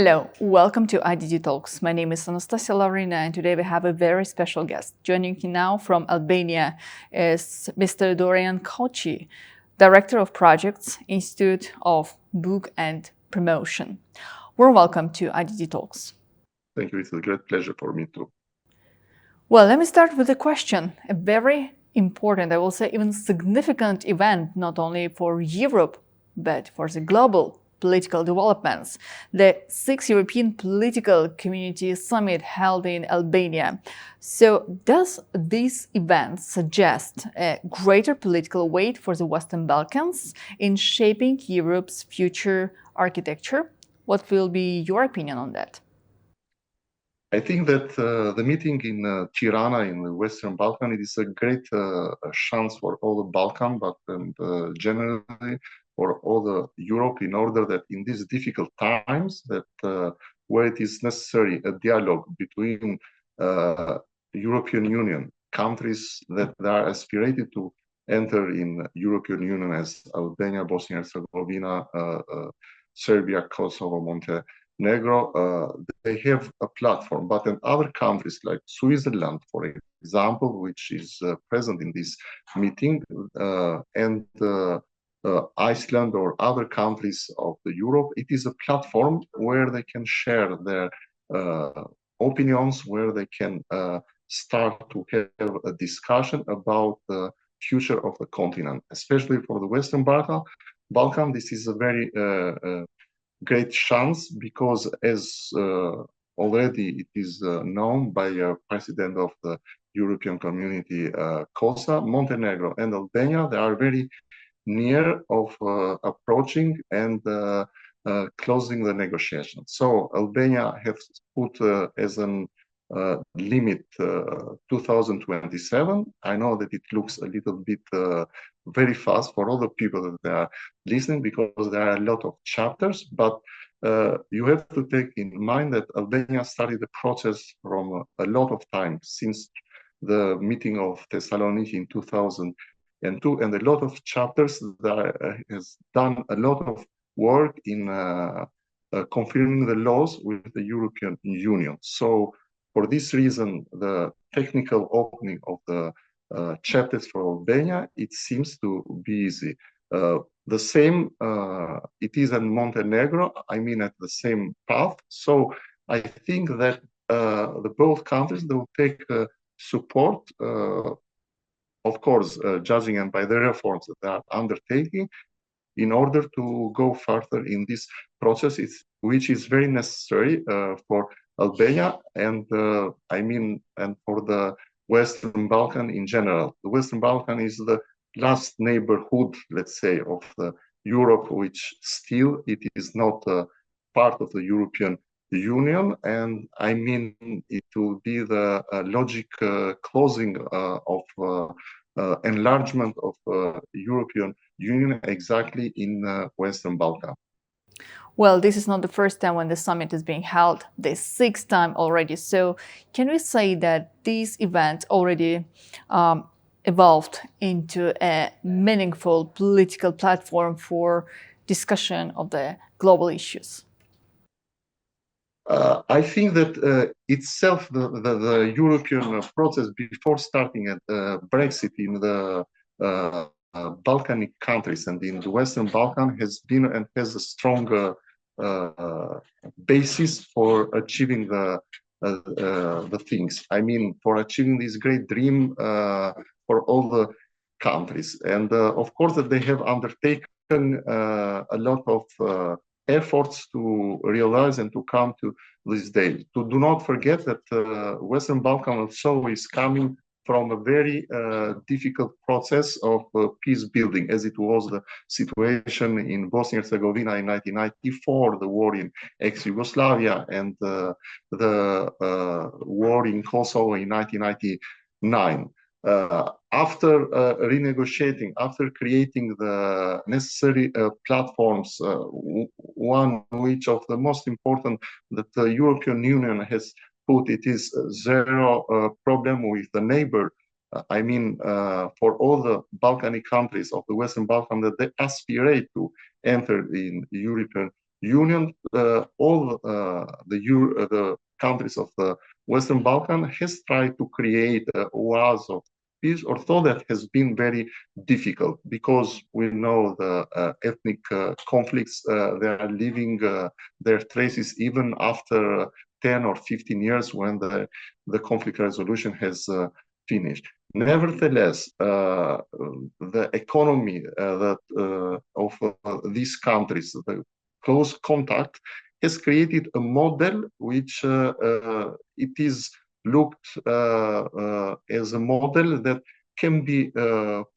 Hello, welcome to IDDTalks. My name is Anastasia Lavrina, and today we have a very special guest. Joining me now from Albania is Mr. Dorian Kochi, Director of Projects, Institute of Book and Promotion. Warm welcome to IDDTalks. Thank you. It's a great pleasure for me too. Well, let me start with a question. A very important, I will say even significant event, not only for Europe, but for the global political developments. The 6th European Political Community Summit held in Albania. So does this event suggest a greater political weight for the Western Balkans in shaping Europe's future architecture? What will be your opinion on that? I think that the meeting in Tirana in the Western Balkan, it is a great chance for all the Balkan, but generally for all the Europe, in order that in these difficult times, that where it is necessary a dialogue between European Union countries that are aspirated to enter in European Union as Albania, Bosnia and Herzegovina, Serbia, Kosovo, Montenegro, they have a platform. But in other countries like Switzerland, for example, which is present in this meeting, and Iceland or other countries of the Europe, it is a platform where they can share their opinions, where they can start to have a discussion about the future of the continent, especially for the Western Balkan. This is a very great chance because, as already it is known by President of the European Community, Kosa, Montenegro and Albania, they are very near of approaching and closing the negotiations. So Albania has put as an limit 2027. I know that it looks a little bit very fast for all the people that are listening because there are a lot of chapters, but you have to take in mind that Albania started the process from a lot of time since the meeting of Thessaloniki in 2002, and a lot of chapters that has done a lot of work in confirming the laws with the European Union. So for this reason, the technical opening of the chapters for Albania, it seems to be easy. The same, it is in Montenegro, I mean at the same path. So I think that the both countries, they will take support, of course, judging and by the reforms that they are undertaking, in order to go further in this process, which is very necessary for Albania and and for the Western Balkan in general. The Western Balkan is the last neighborhood, let's say, of the Europe, which still it is not part of the European Union, and I mean it will be the logic closing of enlargement of European Union exactly in Western Balkan. Well, this is not the first time when the summit is being held, the 6th time already. So can we say that these events already evolved into a meaningful political platform for discussion of the global issues? I think that itself, the European process before starting at Brexit in the Balkanic countries and in the Western Balkan has been and has a strong basis for achieving the things. I mean, for achieving this great dream for all the countries. And of course, that they have undertaken a lot of efforts to realize and to come to this day. Do not forget that Western Balkan also is coming from a very difficult process of peace building, as it was the situation in Bosnia and Herzegovina in 1994, the war in ex-Yugoslavia, and the war in Kosovo in 1999. After renegotiating, after creating the necessary platforms, one which of the most important that the European Union has put, it is zero problem with the neighbor. For all the Balkanic countries of the Western Balkan that they aspirate to enter in European Union, all the countries of the Western Balkan has tried to create a oasis of peace, although that has been very difficult because we know the ethnic conflicts, they are leaving their traces even after 10 or 15 years when the conflict resolution has finished. Nevertheless, the economy of these countries, the close contact, has created a model which it is looked as a model that can be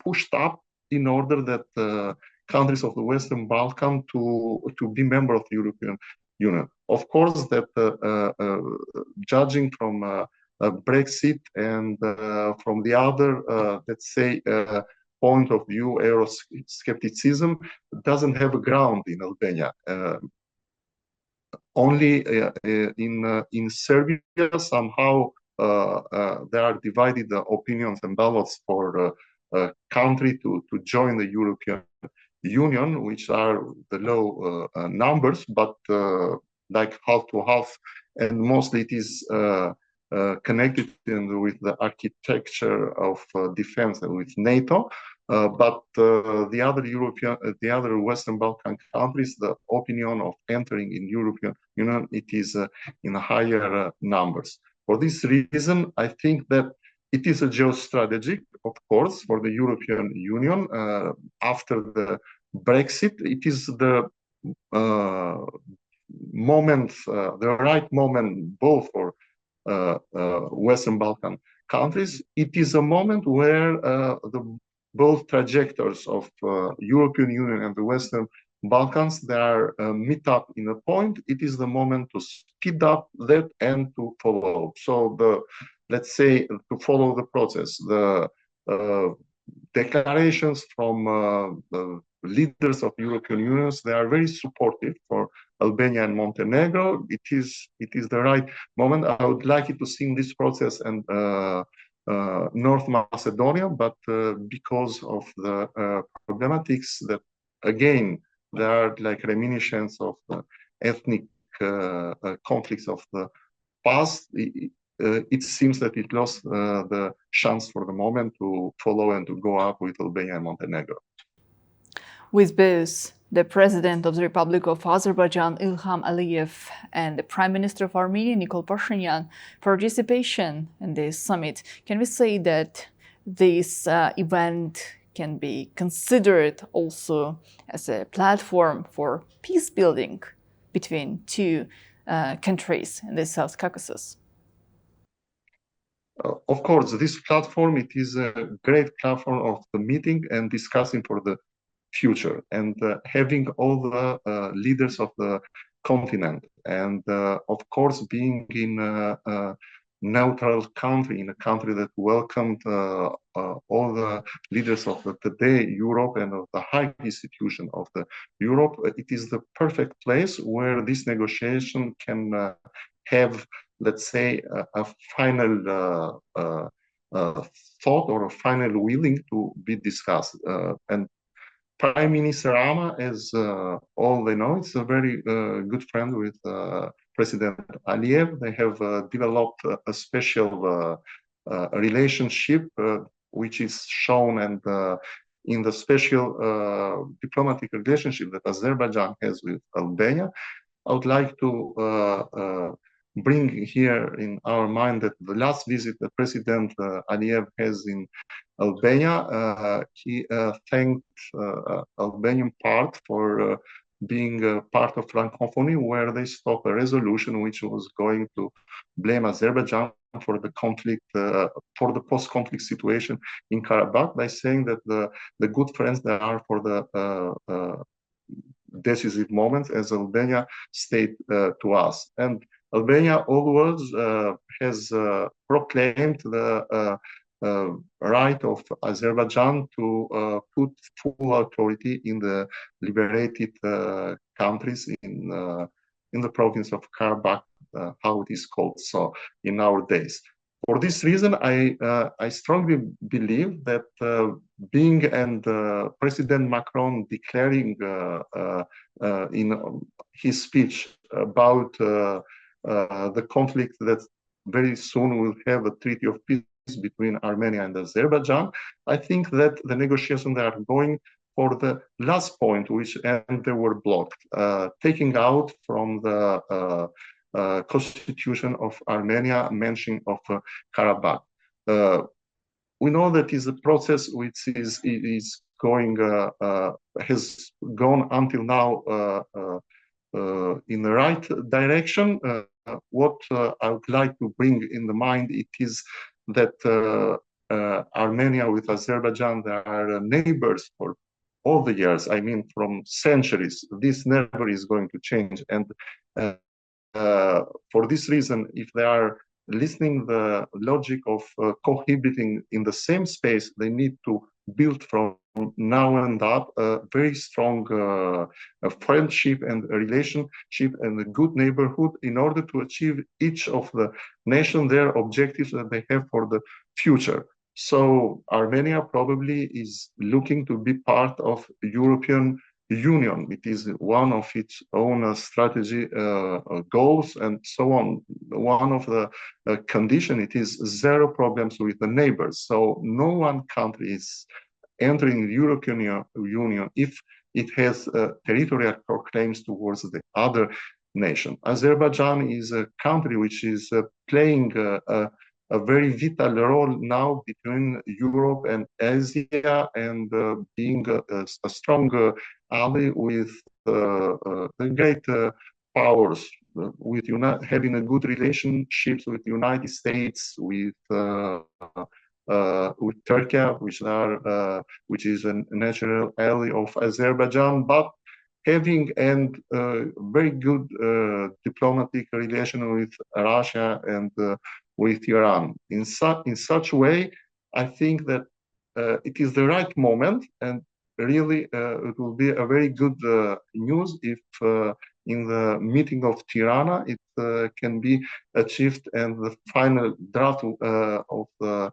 pushed up in order that countries of the Western Balkan to be member of the European Union. Of course, that judging from Brexit and from the other, let's say, point of view, Euroscepticism doesn't have a ground in Albania. Only in Serbia, somehow there are divided opinions and ballots for a country to join the European Union, which are the low numbers, but like half to half, and mostly it is connected with the architecture of defense and with NATO. But the other Western Balkan countries, the opinion of entering in European Union, it is in higher numbers. For this reason, I think that it is a geostrategic, of course, for the European Union. After the Brexit, it is the moment, the right moment, both for Western Balkan countries. It is a moment where both trajectories of European Union and the Western Balkans, they are meet up in a point. It is the moment to speed up that and to follow. So let's say, to follow the process. The declarations from the leaders of European unions, they are very supportive for Albania and Montenegro. It is the right moment. I would like it to see in this process and North Macedonia, but because of the problematics that, again, there are like reminiscence of ethnic conflicts of the past. It seems that it lost the chance for the moment to follow and to go up with Albania and Montenegro. With both the President of the Republic of Azerbaijan, Ilham Aliyev, and the Prime Minister of Armenia, Nikol Pashinyan, participation in this summit, can we say that this event can be considered also as a platform for peace building between two countries in the South Caucasus? Of course, this platform, it is a great platform of the meeting and discussing for the future, and having all the leaders of the continent, and of course being in a neutral country, in a country that welcomed all the leaders of today Europe and of the high institution of the Europe. It is the perfect place where this negotiation can have, let's say, a final thought or a final willing to be discussed. And Prime Minister Rama, as all they know, is a very good friend with President Aliyev. They have developed a special relationship, which is shown and in the special diplomatic relationship that Azerbaijan has with Albania. I would like to bring here in our mind that the last visit that President Aliyev has in Albania, he thanked Albanian part for being part of Francophonie, where they stopped a resolution which was going to blame Azerbaijan for the conflict, for the post-conflict situation in Karabakh, by saying that the good friends that are for the decisive moments, as Albania state to us. And Albania always has proclaimed the right of Azerbaijan to put full authority in the liberated countries in the province of Karabakh, how it is called so in our days. For this reason, I strongly believe that being and President Macron declaring in his speech about the conflict that very soon we'll have a treaty of peace between Armenia and Azerbaijan, I think that the negotiations are going for the last point, which and they were blocked, taking out from the constitution of Armenia mention of Karabakh. We know that is a process which is going has gone until now in the right direction. What I would like to bring in the mind it is that Armenia with Azerbaijan, they are neighbors for all the years. I mean, from centuries. This never is going to change. And for this reason, if they are listening the logic of cohabiting in the same space, they need to build from now and up a very strong friendship and a relationship and a good neighborhood in order to achieve each of the nation their objectives that they have for the future. So Armenia probably is looking to be part of European Union. It is one of its own strategy goals and so on. One of the condition it is zero problems with the neighbors. So no one country is entering the European Union if it has territorial claims towards the other nation. Azerbaijan is a country which is playing a very vital role now between Europe and Asia and being a strong ally with the great powers, with having a good relationships with United States, with Turkey, which is a natural ally of Azerbaijan, but having and very good diplomatic relation with Russia and with Iran. In such way, I think that it is the right moment, and really it will be a very good news if in the meeting of Tirana it can be achieved and the final draft of the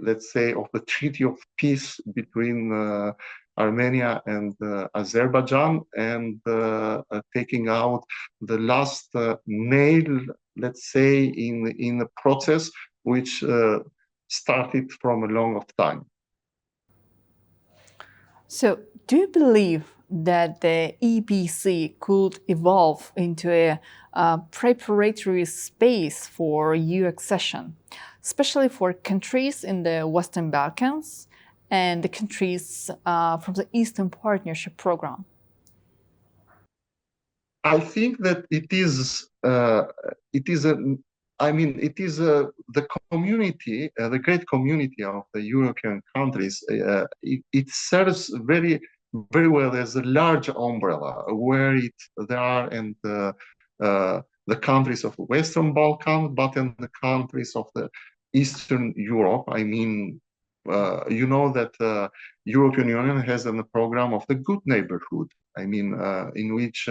let's say of the treaty of peace between Armenia and Azerbaijan and taking out the last nail, let's say, in a process which started from a long of time. So, do you believe that the EPC could evolve into a preparatory space for EU accession, especially for countries in the Western Balkans and the countries from the Eastern Partnership Program? I think that it is the community, the great community of the European countries. It serves very well as a large umbrella where there are and the countries of the Western Balkans, but in the countries of the Eastern Europe. I mean, you know that European Union has a program of the good neighborhood. I mean, in which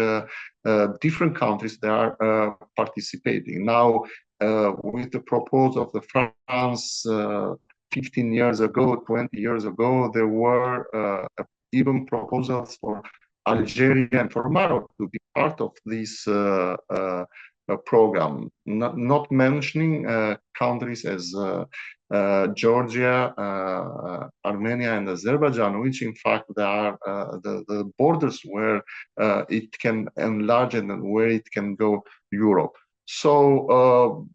different countries they are participating. Now, with the proposal of the France 15 years ago, 20 years ago, there were even proposals for Algeria and for Morocco to be part of this program, not mentioning countries as Georgia, Armenia, and Azerbaijan, which in fact they are the borders where it can enlarge and where it can go Europe. So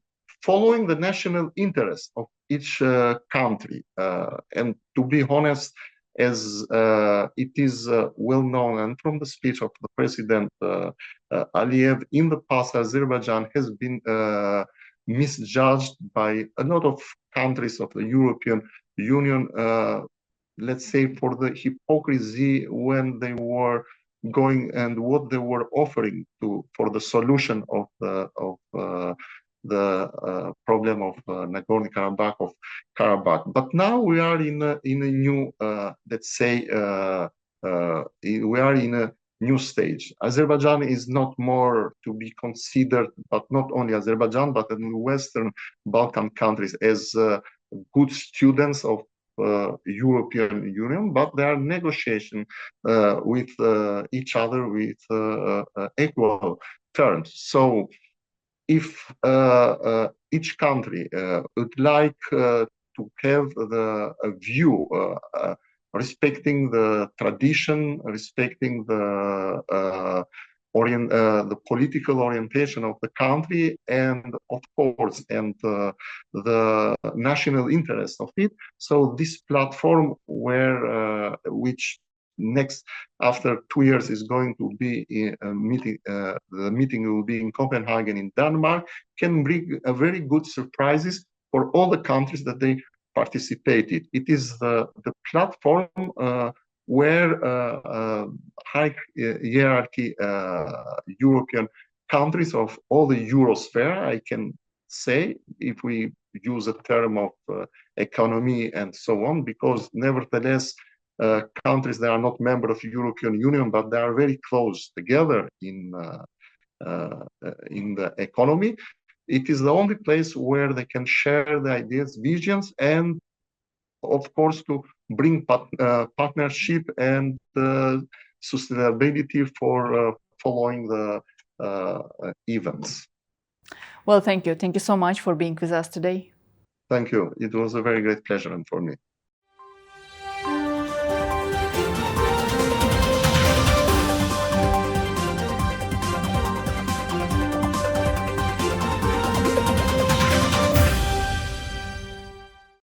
following the national interest of each country, and to be honest, as it is well known, and from the speech of the President Aliyev, in the past, Azerbaijan has been misjudged by a lot of countries of the European Union, let's say for the hypocrisy when they were going and what they were offering for the solution of the problem of Nagorno-Karabakh, of Karabakh. But now we are in a new, let's say, we are in a new stage. Azerbaijan is not more to be considered, but not only Azerbaijan, but in Western Balkan countries as good students of European Union, but they are negotiation with each other with equal terms. So if each country would like to have a view respecting the tradition, respecting the political orientation of the country, and of course, and the national interest of it. So this platform, which next after 2 years is going to be a meeting. The meeting will be in Copenhagen, in Denmark, can bring a very good surprises for all the countries that they participated. It is the platform where high hierarchy European countries of all the Eurosphere, I can say, if we use a term of economy and so on, because nevertheless, countries that are not member of European Union, but they are very close together in the economy. It is the only place where they can share the ideas, visions, and of course to bring partnership and sustainability for following the events. Well, thank you. Thank you so much for being with us today. Thank you. It was a very great pleasure for me.